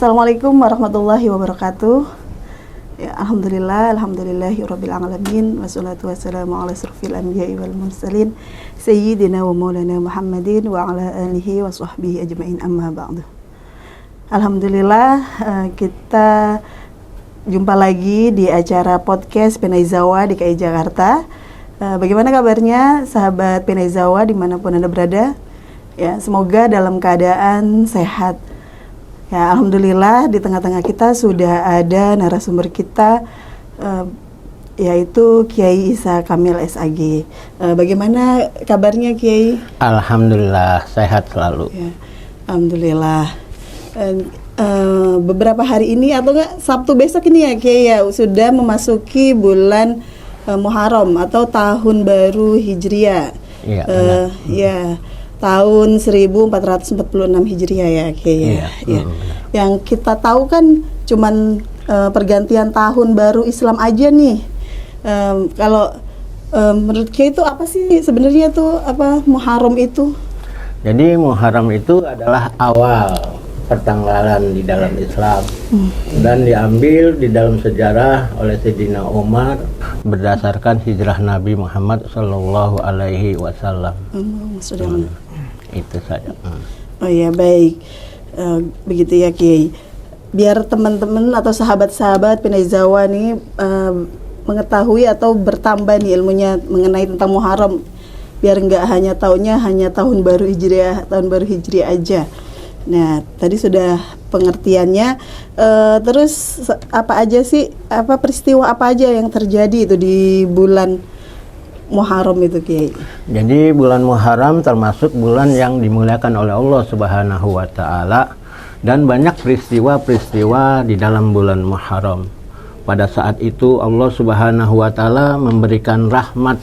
Assalamualaikum warahmatullahi wabarakatuh. Ya, alhamdulillahirabbil alamin wassalatu wassalamu ala asrofil anbiya'i wal mursalin sayyidina wa maulana Muhammadin wa ala alihi wa sahbihi ajmain, amma ba'du. Alhamdulillah, kita jumpa lagi di acara podcast Penaizawa di KI Jakarta. Bagaimana kabarnya sahabat Penaizawa dimanapun Anda berada? Ya, semoga dalam keadaan sehat. Ya, alhamdulillah di tengah-tengah kita sudah ada narasumber kita, yaitu Kiai Isa Kamil SAG. Bagaimana kabarnya Kiai? Alhamdulillah sehat selalu. Ya, alhamdulillah. Beberapa hari ini atau enggak Sabtu besok ini ya Kiai ya, sudah memasuki bulan Muharram atau tahun baru Hijriah. Iya. Ya. Tahun 1446 Hijriah ya Kiai. Ya. Yang kita tahu kan cuman pergantian tahun baru Islam aja nih. Kalau menurut Kiai itu apa sih sebenarnya tuh Muharram itu? Jadi Muharram itu adalah awal pertanggalan di dalam Islam dan diambil di dalam sejarah oleh Sayyidina Umar berdasarkan hijrah Nabi Muhammad Sallallahu Alaihi Wasallam. Itu saja. Oh ya, baik. Begitu ya Kiai. Biar teman-teman atau sahabat-sahabat Penaizawa nih mengetahui atau bertambah nih ilmunya mengenai tentang Muharram. Biar nggak hanya taunya hanya tahun baru Hijriah aja. Nah, tadi sudah pengertiannya. Terus apa aja sih peristiwa apa aja yang terjadi itu di bulan Muharram itu Kiai? Jadi bulan Muharram termasuk bulan yang dimuliakan oleh Allah Subhanahu wa taala, dan banyak peristiwa-peristiwa di dalam bulan Muharram. Pada saat itu Allah Subhanahu wa taala memberikan rahmat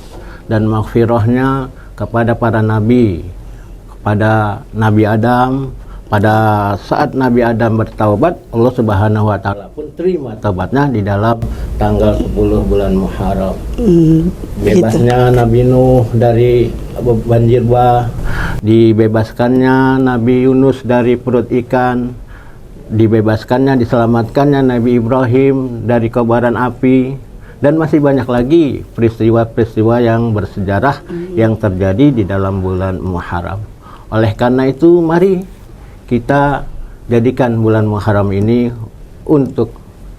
dan maghfirahnya kepada para nabi, kepada Nabi Adam. Pada saat Nabi Adam bertaubat, Allah Subhanahu wa taala pun terima taubatnya di dalam tanggal 10 bulan Muharram. Bebasnya Nabi Nuh dari banjir bah, dibebaskannya Nabi Yunus dari perut ikan, dibebaskannya, diselamatkannya Nabi Ibrahim dari kobaran api, dan masih banyak lagi peristiwa-peristiwa yang bersejarah yang terjadi di dalam bulan Muharram. Oleh karena itu, mari kita jadikan bulan Muharram ini untuk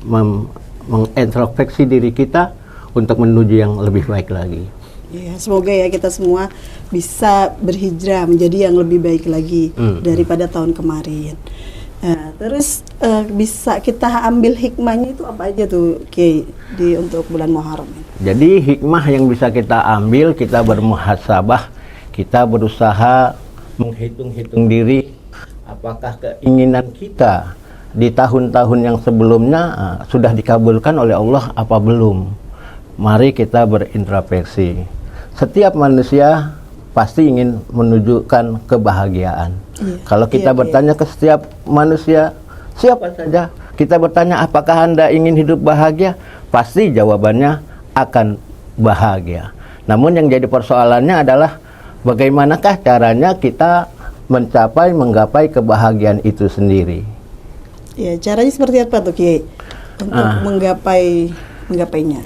mengintrospeksi diri kita untuk menuju yang lebih baik lagi. Ya, semoga ya kita semua bisa berhijrah menjadi yang lebih baik lagi daripada tahun kemarin. Nah, terus bisa kita ambil hikmahnya itu apa aja tuh Kiai untuk bulan Muharram? Jadi hikmah yang bisa kita ambil, kita bermuhasabah, kita berusaha menghitung-hitung diri. Apakah keinginan kita di tahun-tahun yang sebelumnya sudah dikabulkan oleh Allah apa belum? Mari kita berintrospeksi. Setiap manusia pasti ingin menunjukkan kebahagiaan. Kalau kita bertanya ke setiap manusia, siapa saja, kita bertanya apakah Anda ingin hidup bahagia? Pasti jawabannya akan bahagia. Namun yang jadi persoalannya adalah bagaimanakah caranya kita menggapai kebahagiaan itu sendiri. Ya, caranya seperti apa tuh Kiai untuk menggapainya?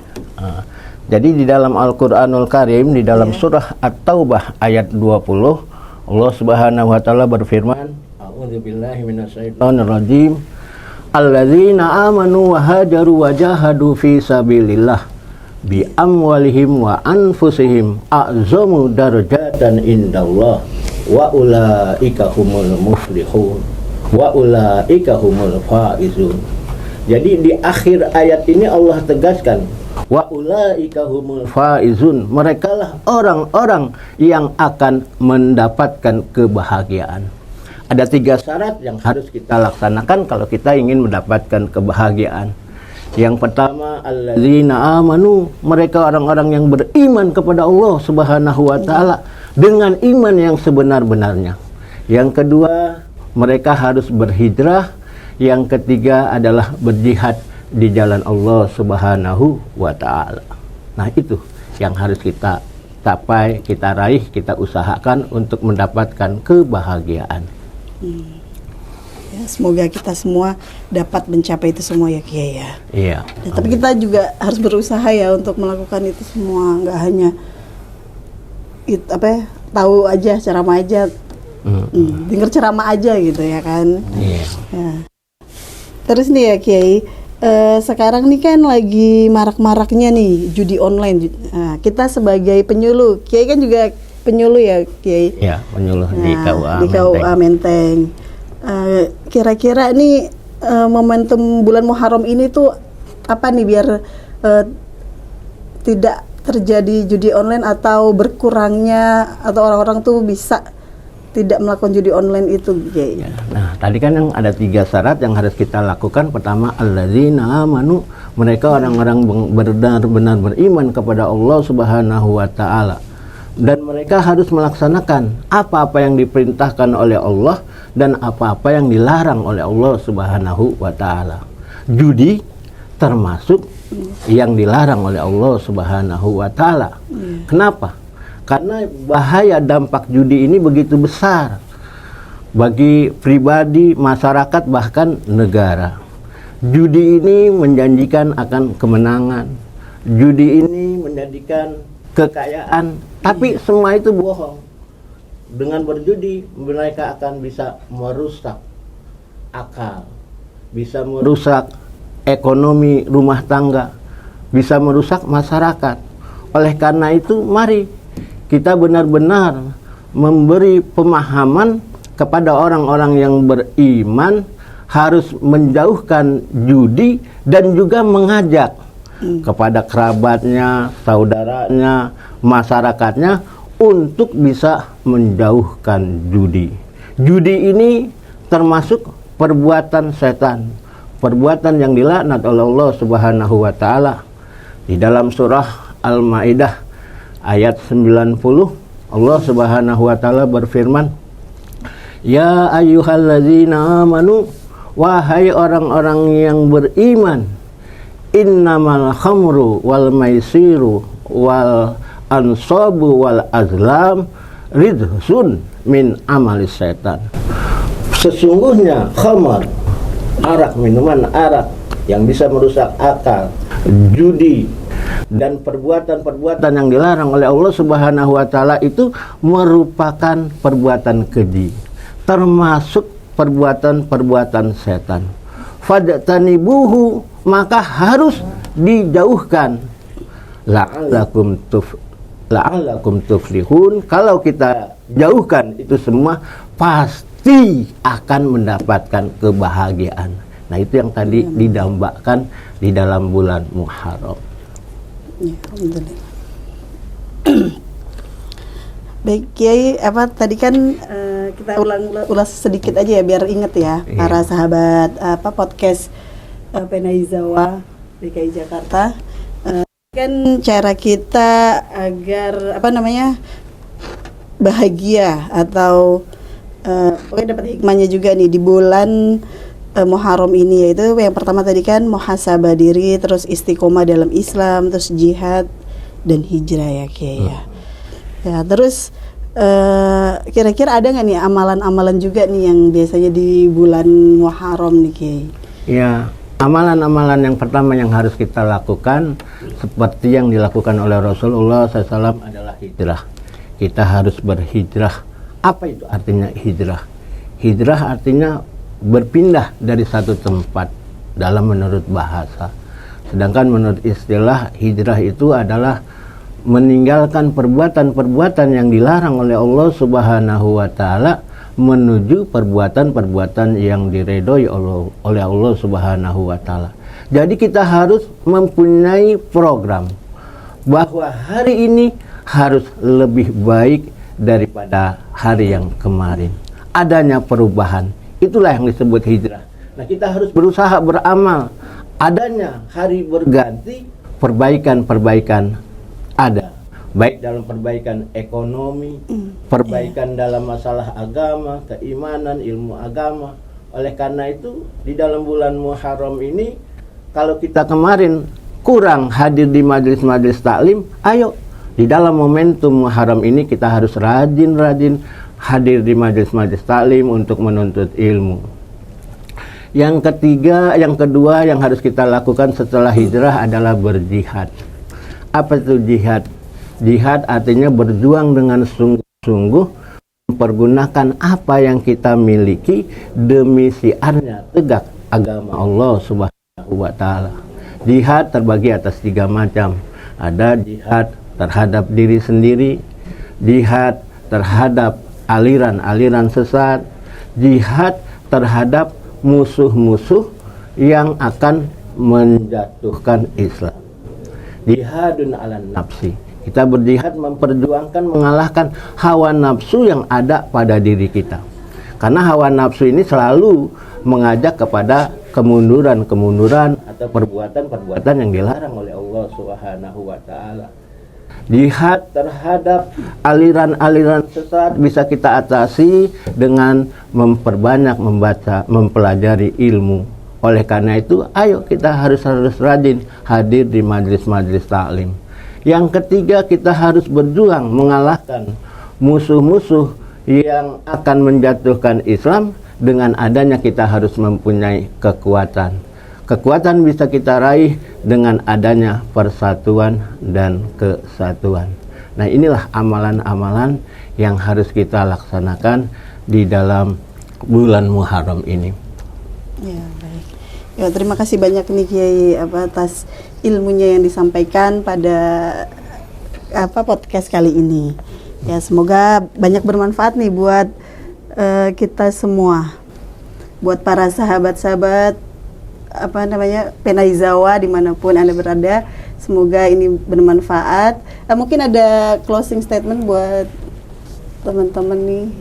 Jadi di dalam Al-Qur'anul Karim, di dalam surah At-Taubah ayat 20, Allah Subhanahu wa taala berfirman, A'udzubillahi minasyaitonirrajim. Alladzina amanu wa hajaru wa jahadu fi sabilillah bi amwalihim wa anfusihim a'zamu darajatan indallah wa ulaika humul muflihun wa ulaika humul faizun. Jadi di akhir ayat ini Allah tegaskan wa ulaika humul faizun, merekalah orang-orang yang akan mendapatkan kebahagiaan. Ada 3 syarat yang harus kita laksanakan kalau kita ingin mendapatkan kebahagiaan. Yang pertama, alladzina amanu, mereka orang-orang yang beriman kepada Allah Subhanahu wa taala dengan iman yang sebenar-benarnya. Yang kedua, mereka harus berhijrah. Yang ketiga adalah berjihad di jalan Allah Subhanahu wa taala. Nah, itu yang harus kita capai, kita raih, kita usahakan untuk mendapatkan kebahagiaan. Ya, semoga kita semua dapat mencapai itu semua ya Kiai ya. Iya. Ya, tapi kita juga harus berusaha ya untuk melakukan itu semua, nggak hanya tahu aja ceramah aja, denger ceramah aja gitu ya kan. Iya. Ya. Terus nih ya Kiai, sekarang nih kan lagi marak-maraknya nih judi online. Nah, kita sebagai penyuluh, Kiai kan juga penyuluh ya Kiai. Iya, penyuluh di KUA. Di KUA Menteng. Kira-kira nih momentum bulan Muharram ini tuh apa nih biar tidak terjadi judi online atau berkurangnya atau orang-orang tuh bisa tidak melakukan judi online itu, Kiai. Ya, nah, tadi kan yang ada 3 syarat yang harus kita lakukan. Pertama, alladzina amanu, mereka orang-orang benar-benar beriman kepada Allah Subhanahu wa taala. Dan mereka harus melaksanakan apa-apa yang diperintahkan oleh Allah dan apa-apa yang dilarang oleh Allah Subhanahu wa taala. Judi termasuk yang dilarang oleh Allah Subhanahu wa taala. Kenapa? Karena bahaya dampak judi ini begitu besar bagi pribadi, masyarakat, bahkan negara. Judi ini menjanjikan akan kemenangan. Judi ini menjadikan kekayaan, tapi semua itu bohong. Dengan berjudi mereka akan bisa merusak akal, bisa merusak ekonomi rumah tangga, bisa merusak masyarakat. Oleh karena itu, mari kita benar-benar memberi pemahaman kepada orang-orang yang beriman harus menjauhkan judi dan juga mengajak kepada kerabatnya, saudaranya, masyarakatnya untuk bisa menjauhkan judi. Judi ini termasuk perbuatan setan, perbuatan yang dilaknat oleh Allah Subhanahu wa taala. Di dalam surah Al-Maidah ayat 90, Allah Subhanahu wa taala berfirman, "Ya ayyuhalladzina amanu, wahai orang-orang yang beriman, innamal khamru wal maisiru wal ansabu wal azlam ridsun min amalis setan." Sesungguhnya khamar, arak, minuman arak yang bisa merusak akal, judi dan perbuatan-perbuatan yang dilarang oleh Allah Subhanahu wa taala itu merupakan perbuatan keji, termasuk perbuatan-perbuatan setan. Fajtanibuhu, maka harus dijauhkan. La'allakum tuflihun. Kalau kita jauhkan itu semua, pasti akan mendapatkan kebahagiaan. Nah, itu yang tadi didambakan di dalam bulan Muharram. Ya, alhamdulillah. Baik Kiai, tadi kan kita ulas sedikit aja ya biar inget ya, para sahabat podcast Penaizawa DKI Jakarta. Kan cara kita agar bahagia atau pokoknya dapat hikmahnya juga nih di bulan Muharram ini, yaitu yang pertama tadi kan muhasabah diri, terus istiqomah dalam Islam, terus jihad dan hijrah ya Kiai ya. Ya, terus kira-kira ada nggak nih amalan-amalan juga nih yang biasanya di bulan Muharram nih Kiai? Ya, amalan-amalan yang pertama yang harus kita lakukan seperti yang dilakukan oleh Rasulullah SAW adalah hijrah. Kita harus berhijrah. Apa itu artinya hijrah? Hijrah artinya berpindah dari satu tempat dalam menurut bahasa. Sedangkan menurut istilah, hijrah itu adalah meninggalkan perbuatan-perbuatan yang dilarang oleh Allah Subhanahu wa taala menuju perbuatan-perbuatan yang diridhoi oleh Allah Subhanahu wa taala. Jadi kita harus mempunyai program bahwa hari ini harus lebih baik daripada hari yang kemarin. Adanya perubahan, itulah yang disebut hijrah. Nah, kita harus berusaha beramal. Adanya hari berganti, perbaikan-perbaikan ada. Baik dalam perbaikan ekonomi, perbaikan dalam masalah agama, keimanan, ilmu agama. Oleh karena itu, di dalam bulan Muharram ini, kalau kita kemarin kurang hadir di majelis-majelis taklim, ayo di dalam momentum Muharram ini kita harus rajin-rajin hadir di majelis-majelis taklim untuk menuntut ilmu. Yang ketiga, yang kedua yang harus kita lakukan setelah hijrah adalah berjihad. Apa itu jihad? Jihad artinya berjuang dengan sungguh-sungguh, mempergunakan apa yang kita miliki demi siarnya tegak agama Allah Subhanahu wa Ta'ala. Jihad terbagi atas 3 macam. Ada jihad terhadap diri sendiri, jihad terhadap aliran-aliran sesat, jihad terhadap musuh-musuh yang akan menjatuhkan Islam. Jihadun ala nafsi. Kita berjihad memperjuangkan mengalahkan hawa nafsu yang ada pada diri kita. Karena hawa nafsu ini selalu mengajak kepada kemunduran atau perbuatan-perbuatan yang dilarang oleh Allah Subhanahu wa Ta'ala. Jihad terhadap aliran-aliran sesat bisa kita atasi dengan memperbanyak membaca, mempelajari ilmu. Oleh karena itu, ayo kita harus rajin hadir di majlis-majlis taklim. Yang ketiga, kita harus berjuang mengalahkan musuh-musuh yang akan menjatuhkan Islam. Dengan adanya kita harus mempunyai kekuatan. Kekuatan bisa kita raih dengan adanya persatuan dan kesatuan. Nah, inilah amalan-amalan yang harus kita laksanakan di dalam bulan Muharram ini. Ya, baik. Ya, terima kasih banyak nih Kiai atas ilmunya yang disampaikan pada podcast kali ini. Ya, semoga banyak bermanfaat nih buat kita semua. Buat para sahabat-sahabat Penaizawa dimanapun Anda berada, semoga ini bermanfaat. Mungkin ada closing statement buat teman-teman nih,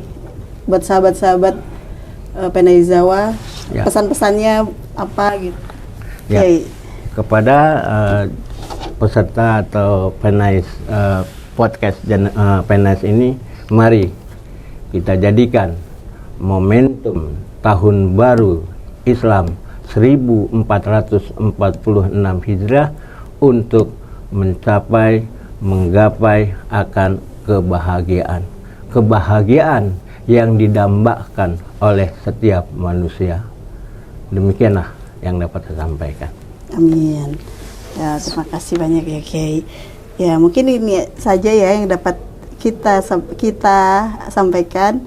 buat sahabat-sahabat Penaizawa, ya. Pesan-pesannya apa gitu? Ya, kepada peserta atau Penais podcast Penais ini, mari kita jadikan momentum tahun baru Islam 1446 Hijrah untuk menggapai akan kebahagiaan. Kebahagiaan yang didambakan oleh setiap manusia. Demikianlah yang dapat saya sampaikan. Amin. Ya, terima kasih banyak ya Kiai. Ya, mungkin ini saja ya yang dapat kita sampaikan.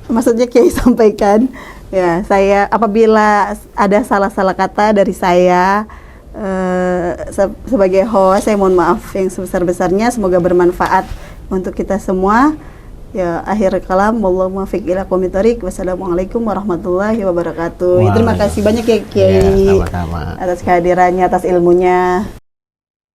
Maksudnya Kiai sampaikan. Ya, saya apabila ada salah-salah kata dari saya sebagai host, saya mohon maaf yang sebesar-besarnya. Semoga bermanfaat untuk kita semua. Ya, akhir kalam, wallahu muwaffiq ila aqwamit thoriq. Wassalamualaikum warahmatullahi wabarakatuh. Ya, terima kasih banyak ya Kiai, sama-sama, atas kehadirannya, atas ilmunya.